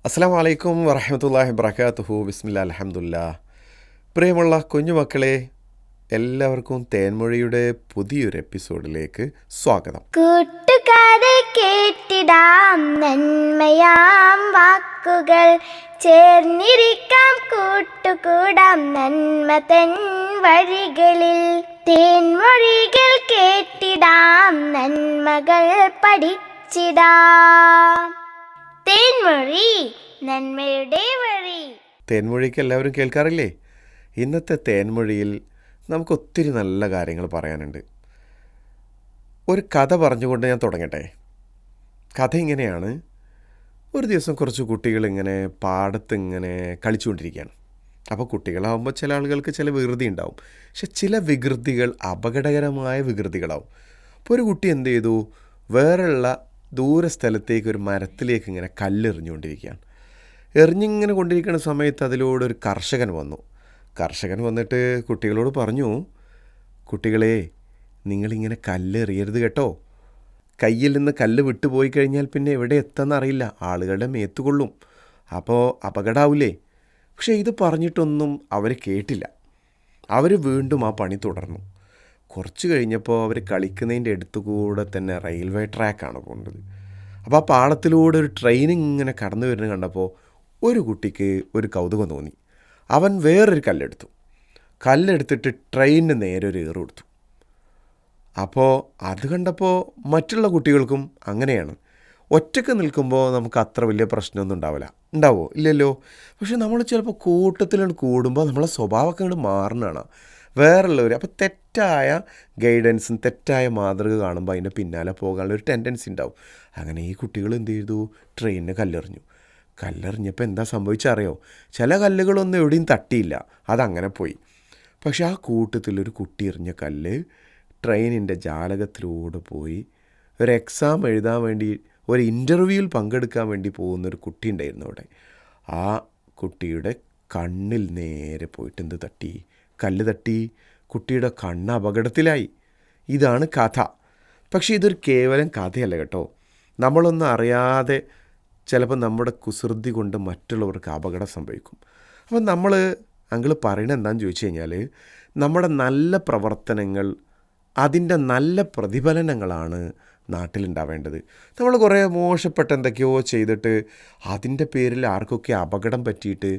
അസ്സലാമു അലൈക്കും വറഹ്മത്തുള്ളാഹി വബറകാതുഹു. ബിസ്മില്ലാ അൽഹംദുലില്ലാ. പ്രിയമുള്ള കുഞ്ഞുമക്കളെ, എല്ലാവർക്കും തേൻമൊഴിയുടെ പുതിയൊരു എപ്പിസോഡിലേക്ക് സ്വാഗതം. കൂട്ടുകാരെ കേട്ടിടാം നന്മയാം വാക്കുകൾ, ചേർന്നിരിക്കാം കൂട്ടുകൂടാം നന്മ തൻ വഴികളിൽ. തേൻമൊഴികൾ കേട്ടിടാം, നന്മകൾ പഠിച്ചിടാം. തേൻമൊഴി, നന്മയുടെ വഴി. തേൻമൊഴിക്ക് എല്ലാവരും കേൾക്കാറില്ലേ? ഇന്നത്തെ തേൻമൊഴിയിൽ നമുക്ക് ഒത്തിരി നല്ല കാര്യങ്ങൾ പറയാനുണ്ട്. ഒരു കഥ പറഞ്ഞുകൊണ്ട് ഞാൻ തുടങ്ങട്ടെ. കഥ ഇങ്ങനെയാണ്. ഒരു ദിവസം കുറച്ച് കുട്ടികൾ ഇങ്ങനെ പാടത്ത് ഇങ്ങനെ കളിച്ചുകൊണ്ടിരിക്കുകയാണ്. അപ്പോൾ കുട്ടികളാവുമ്പോൾ ചില ആളുകൾക്ക് ചില വികൃതി ഉണ്ടാവും. പക്ഷെ ചില വികൃതികൾ അപകടകരമായ വികൃതികളാവും. അപ്പോൾ ഒരു കുട്ടി എന്ത് ചെയ്തു, വേറെയുള്ള ദൂര സ്ഥലത്തേക്ക് ഒരു മരത്തിലേക്ക് ഇങ്ങനെ കല്ലെറിഞ്ഞുകൊണ്ടിരിക്കുകയാണ്. എറിഞ്ഞിങ്ങനെ കൊണ്ടിരിക്കുന്ന സമയത്ത് അതിലൂടെ ഒരു കർഷകൻ വന്നു. കർഷകൻ വന്നിട്ട് കുട്ടികളോട് പറഞ്ഞു, കുട്ടികളെ, നിങ്ങളിങ്ങനെ കല്ലെറിയരുത് കേട്ടോ. കയ്യിൽ നിന്ന് കല്ല് വിട്ടുപോയി കഴിഞ്ഞാൽ പിന്നെ എവിടെ എത്താമെന്നറിയില്ല, ആളുകളുടെ മേത്ത് കൊള്ളും, അപ്പോൾ അപകടമാവില്ലേ. പക്ഷേ ഇത് പറഞ്ഞിട്ടൊന്നും അവർ കേട്ടില്ല. അവർ വീണ്ടും ആ പണി തുടർന്നു. കുറച്ച് കഴിഞ്ഞപ്പോൾ അവർ കളിക്കുന്നതിൻ്റെ അടുത്തുകൂടെ തന്നെ റെയിൽവേ ട്രാക്കാണ് പോകുന്നത്. അപ്പോൾ ആ പാളത്തിലൂടെ ഒരു ട്രെയിൻ ഇങ്ങനെ കടന്നു വരുന്നത് കണ്ടപ്പോൾ ഒരു കുട്ടിക്ക് ഒരു കൗതുകം തോന്നി. അവൻ വേറൊരു കല്ലെടുത്തിട്ട് ട്രെയിനിന് നേരെ ഒരു ഏറ് കൊടുത്തു. അപ്പോൾ അത് കണ്ടപ്പോൾ മറ്റുള്ള കുട്ടികൾക്കും അങ്ങനെയാണ്. ഒറ്റയ്ക്ക് നിൽക്കുമ്പോൾ നമുക്ക് അത്ര വലിയ പ്രശ്നമൊന്നും ഉണ്ടാവുമോ? ഇല്ലല്ലോ. പക്ഷെ നമ്മൾ ചിലപ്പോൾ കൂട്ടത്തിലാണ് കൂടുമ്പോൾ നമ്മളെ സ്വഭാവമൊക്കെ അങ്ങോട്ട് മാറുന്നതാണ് വേറുള്ളവർ. അപ്പോൾ തെറ്റായ ഗൈഡൻസും തെറ്റായ മാതൃക കാണുമ്പോൾ അതിൻ്റെ പിന്നാലെ പോകാനുള്ളൊരു ടെൻഡൻസി ഉണ്ടാവും. അങ്ങനെ ഈ കുട്ടികൾ എന്ത് ചെയ്തു, ട്രെയിനിന് കല്ലെറിഞ്ഞപ്പോൾ എന്താ സംഭവിച്ചറിയോ? ചില കല്ലുകളൊന്നും എവിടെയും തട്ടിയില്ല, അതങ്ങനെ പോയി. പക്ഷെ ആ കൂട്ടത്തിലൊരു കുട്ടി എറിഞ്ഞ കല്ല് ട്രെയിനിൻ്റെ ജാലകത്തിലൂടെ പോയി ഒരു എക്സാം എഴുതാൻ വേണ്ടി, ഒരു ഇൻ്റർവ്യൂവിൽ പങ്കെടുക്കാൻ വേണ്ടി പോകുന്നൊരു കുട്ടി ഉണ്ടായിരുന്നു അവിടെ. ആ കുട്ടിയുടെ കണ്ണിൽ നേരെ പോയിട്ട് എന്ത് തട്ടി? കല്ല് തട്ടി. കുട്ടിയുടെ കണ്ണ് അപകടത്തിലായി. ഇതാണ് കഥ. പക്ഷേ ഇതൊരു കേവലം കഥയല്ല കേട്ടോ. നമ്മളൊന്നും അറിയാതെ ചിലപ്പോൾ നമ്മുടെ കുസൃതി കൊണ്ട് മറ്റുള്ളവർക്ക് അപകടം സംഭവിക്കും. അപ്പം അങ്കിൾ പറയണത് എന്താണെന്ന് ചോദിച്ചു കഴിഞ്ഞാൽ, നമ്മുടെ നല്ല പ്രവർത്തനങ്ങൾ, അതിൻ്റെ നല്ല പ്രതിഫലനങ്ങളാണ് നാട്ടിലുണ്ടാവേണ്ടത്. നമ്മൾ കുറേ മോശപ്പെട്ട എന്തൊക്കെയോ ചെയ്തിട്ട് അതിൻ്റെ പേരിൽ ആർക്കൊക്കെ അപകടം പറ്റിയിട്ട്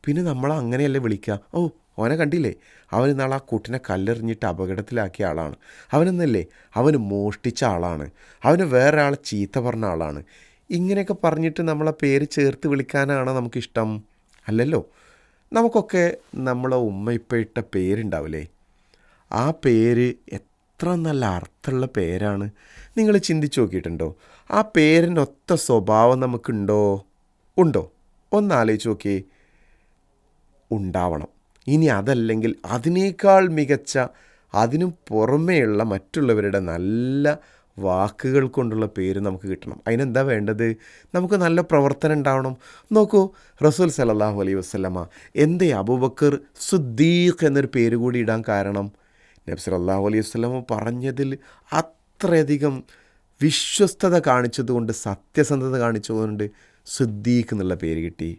പിന്നെ നമ്മൾ അങ്ങനെയല്ലേ വിളിക്കുക, ഓ ഓനെ കണ്ടില്ലേ, അവൻ നാളെ ആ കുട്ടിനെ കല്ലെറിഞ്ഞിട്ട് അപകടത്തിലാക്കിയ ആളാണ്, അവന് മോഷ്ടിച്ച ആളാണ്, അവന് വേറെ ആളെ ചീത്ത പറഞ്ഞ ആളാണ്. ഇങ്ങനെയൊക്കെ പറഞ്ഞിട്ട് നമ്മളെ പേര് ചേർത്ത് വിളിക്കാനാണ് നമുക്കിഷ്ടം? അല്ലല്ലോ. നമുക്കൊക്കെ നമ്മളെ ഉമ്മ ഇപ്പം ഇട്ട പേരുണ്ടാവില്ലേ, ആ പേര് എത്ര നല്ല അർത്ഥമുള്ള പേരാണ്. നിങ്ങൾ ചിന്തിച്ച് നോക്കിയിട്ടുണ്ടോ? ആ പേരിൻ്റെ ഒത്ത സ്വഭാവം നമുക്കുണ്ടോ? ഒന്ന് ആലോചിച്ച് നോക്കിയേ. ഉണ്ടാവണം. ഇനി അതല്ലെങ്കിൽ അതിനേക്കാൾ മികച്ച, അതിനും പുറമേയുള്ള മറ്റുള്ളവരുടെ നല്ല വാക്കുകൾ കൊണ്ടുള്ള പേര് നമുക്ക് കിട്ടണം. അതിനെന്താ വേണ്ടത്? നമുക്ക് നല്ല പ്രവർത്തനം ഉണ്ടാവണം. നോക്കൂ, റസൂൽ സല്ലല്ലാഹു അലൈഹി വസല്ലമ എന്തേ അബൂബക്കർ സിദ്ദീഖ് എന്നൊരു പേര് കൂടി ഇടാൻ കാരണം? നബി സല്ലല്ലാഹു അലൈഹി വസല്ലമ പറഞ്ഞതിൽ അത്രയധികം വിശ്വസ്തത കാണിച്ചതുകൊണ്ട്, സത്യസന്ധത കാണിച്ചതുകൊണ്ട് സിദ്ദീഖ് എന്നുള്ള പേര് കിട്ടി.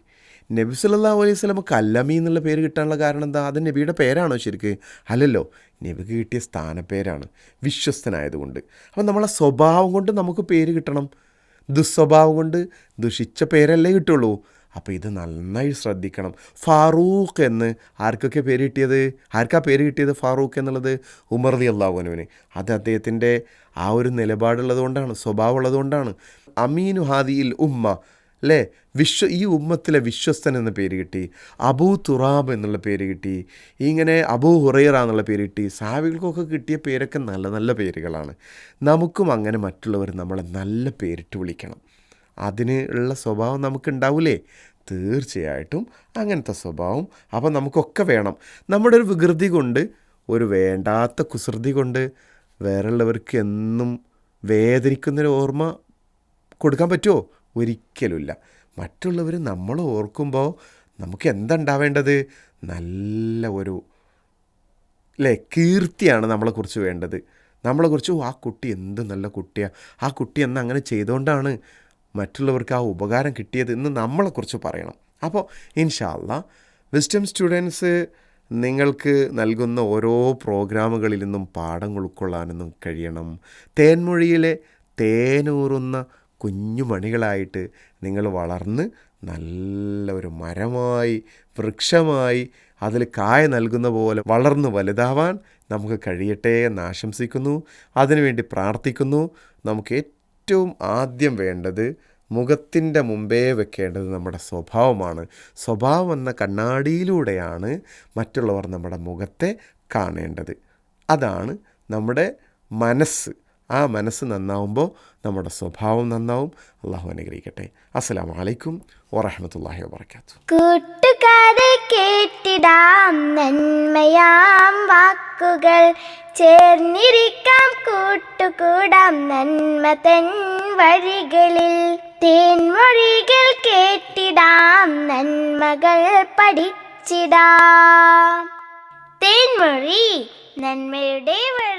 നബി സല്ലല്ലാഹു അലൈഹി വസല്ലമ കല്ലമി എന്നുള്ള പേര് കിട്ടാനുള്ള കാരണം എന്താ? അത് നബിയുടെ പേരാണോ ശരിക്ക്? അല്ലല്ലോ, നബിക്ക് കിട്ടിയ സ്ഥാനപ്പേരാണ്, വിശ്വസ്തനായതുകൊണ്ട്. അപ്പം നമ്മളെ സ്വഭാവം കൊണ്ട് നമുക്ക് പേര് കിട്ടണം. ദുസ്വഭാവം കൊണ്ട് ദുഷിച്ച പേരല്ലേ കിട്ടുള്ളൂ. അപ്പോൾ ഇത് നന്നായി ശ്രദ്ധിക്കണം. ഫാറൂഖ് എന്ന് ആർക്കാ പേര് കിട്ടിയത്? ഫാറൂഖ് എന്നുള്ളത് ഉമർ റളിയല്ലാഹു അൻഹുവിന്. അത് അദ്ദേഹത്തിൻ്റെ ആ ഒരു നിലപാടുള്ളത് കൊണ്ടാണ്, സ്വഭാവം ഉള്ളത് കൊണ്ടാണ്. അമീനു ഹാദിയിൽ ഉമ്മ, അല്ലേ, ഈ ഉമ്മത്തിലെ വിശ്വസ്തൻ എന്ന പേര് കിട്ടി. അബൂ തുറാബ് എന്നുള്ള പേര് കിട്ടി. ഇങ്ങനെ അബൂ ഹുറൈറ എന്നുള്ള പേര് കിട്ടി. സഹാബികൾക്കൊക്കെ കിട്ടിയ പേരൊക്കെ നല്ല നല്ല പേരുകളാണ്. നമുക്കും അങ്ങനെ മറ്റുള്ളവർ നമ്മളെ നല്ല പേരിട്ട് വിളിക്കണം. അതിന് ഉള്ള സ്വഭാവം നമുക്കുണ്ടാവില്ലേ? തീർച്ചയായിട്ടും അങ്ങനത്തെ സ്വഭാവം അപ്പം നമുക്കൊക്കെ വേണം. നമ്മുടെ ഒരു വികൃതി കൊണ്ട്, ഒരു വേണ്ടാത്ത കുസൃതി കൊണ്ട് വേറെയുള്ളവർക്ക് എന്നും വേദനിക്കുന്നൊരു ഓർമ്മ കൊടുക്കാൻ പറ്റുമോ? ഒരിക്കലുമില്ല. മറ്റുള്ളവർ നമ്മൾ ഓർക്കുമ്പോൾ നമുക്ക് എന്താ ഉണ്ടാവേണ്ടത്? നല്ല ഒരു കീർത്തിയാണ് നമ്മളെക്കുറിച്ച് വേണ്ടത്. നമ്മളെക്കുറിച്ച് ആ കുട്ടി എന്ത് നല്ല കുട്ടിയാണ്, ആ കുട്ടി എന്ന് അങ്ങനെ ചെയ്തുകൊണ്ടാണ് മറ്റുള്ളവർക്ക് ആ ഉപകാരം കിട്ടിയത് എന്ന് നമ്മളെക്കുറിച്ച് പറയണം. അപ്പോൾ ഇൻഷാ അല്ലാ വിസ്ഡം സ്റ്റുഡൻസ് നിങ്ങൾക്ക് നൽകുന്ന ഓരോ പ്രോഗ്രാമുകളിൽ നിന്നും പാഠങ്ങൾ ഉൾക്കൊള്ളാനൊന്നും കഴിയണം. തേൻമൊഴിയിലെ തേനൂറുന്ന കുഞ്ഞുമണികളായിട്ട് നിങ്ങൾ വളർന്ന് നല്ല ഒരു മരമായി, വൃക്ഷമായി, അതിൽ കായ നൽകുന്ന പോലെ വളർന്ന് വലുതാവാൻ നമുക്ക് കഴിയട്ടെ എന്ന് ആശംസിക്കുന്നു. അതിനുവേണ്ടി പ്രാർത്ഥിക്കുന്നു. നമുക്ക് ഏറ്റവും ആദ്യം വേണ്ടത് മുഖത്തിൻ്റെ മുമ്പേ വെക്കേണ്ടത് നമ്മുടെ സ്വഭാവമാണ്. സ്വഭാവം എന്ന കണ്ണാടിയിലൂടെയാണ് മറ്റുള്ളവർ നമ്മുടെ മുഖത്തെ കാണേണ്ടത്. അതാണ് നമ്മുടെ മനസ്സ്. ആ മനസ്സ് നന്നാവുമ്പോൾ നമ്മുടെ സ്വഭാവം നന്നാവും. അള്ളാഹു അനുഗ്രഹിക്കട്ടെ. അസ്സലാമു അലൈക്കും വറഹ്മത്തുള്ളാഹി വബറകാതുഹു. കൂട്ടുകാരെ കേട്ടിടാം നന്മയാം വാക്കുകൾ, ചേർന്നിരിക്കാം കൂട്ടുകൂടാം നന്മ തൻ വഴികളിൽ. തേൻമൊഴികൾ കേട്ടിടാം നന്മകൾ പഠിച്ചിടാം. തേൻമൊഴി നന്മയുടെ വഴി.